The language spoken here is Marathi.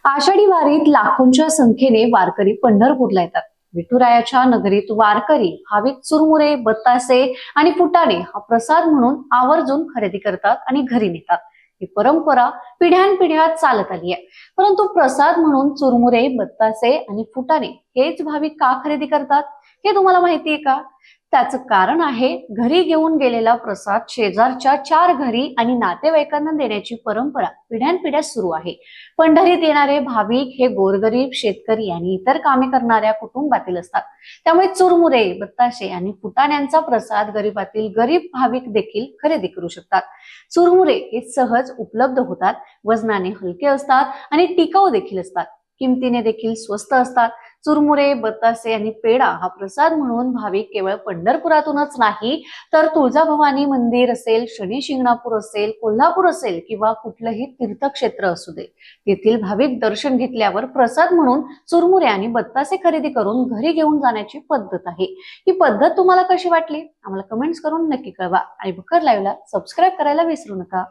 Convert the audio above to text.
आषाढी वारीत लाखोंच्या संख्येने वारकरी पंढरपूरला येतात. विठुरायाच्या नगरीत वारकरी भाविक चुरमुरे, बतासे आणि फुटाणे हा प्रसाद म्हणून आवर्जून खरेदी करतात आणि घरी नेतात. ही परंपरा पिढ्यानपिढ्या चालत आली आहे. परंतु प्रसाद म्हणून चुरमुरे, बतासे आणि फुटाणे हेच भाविक का खरेदी करतात हे तुम्हाला माहितीये का? त्याचं कारण आहे, घरी घेऊन गेलेला प्रसाद शेजारच्या 4 घरी आणि नातेवाईकांना देण्याची परंपरा पिढ्यानपिढ्या सुरू आहे. पंढरीत येणारे भाविक हे गोरगरीब, शेतकरी आणि इतर कामे करणाऱ्या कुटुंबातील असतात. त्यामुळे चुरमुरे, बताशे आणि फुटाण्यांचा प्रसाद गरीबातील गरीब भाविक देखील खरेदी करू शकतात. चुरमुरे हे सहज उपलब्ध होतात, वजनाने हलके असतात आणि टिकाऊ देखील असतात. किमतीने देखील स्वस्त असतात. चुरमुरे, बतासे आणि पेढा हा प्रसाद म्हणून भाविक केवळ पंढरपुरातूनच नाही, तर तुळजाभवानी मंदिर असेल, शनी शिंगणापूर असेल, कोल्हापूर असेल किंवा कुठलंही तीर्थक्षेत्र असू दे, तेथील भाविक दर्शन घेतल्यावर प्रसाद म्हणून चुरमुरे आणि बतासे खरेदी करून घरी घेऊन जाण्याची पद्धत आहे. ही पद्धत तुम्हाला कशी वाटली आम्हाला कमेंट्स करून नक्की कळवा आणि बखर लाईव्हला सबस्क्राईब करायला विसरू नका.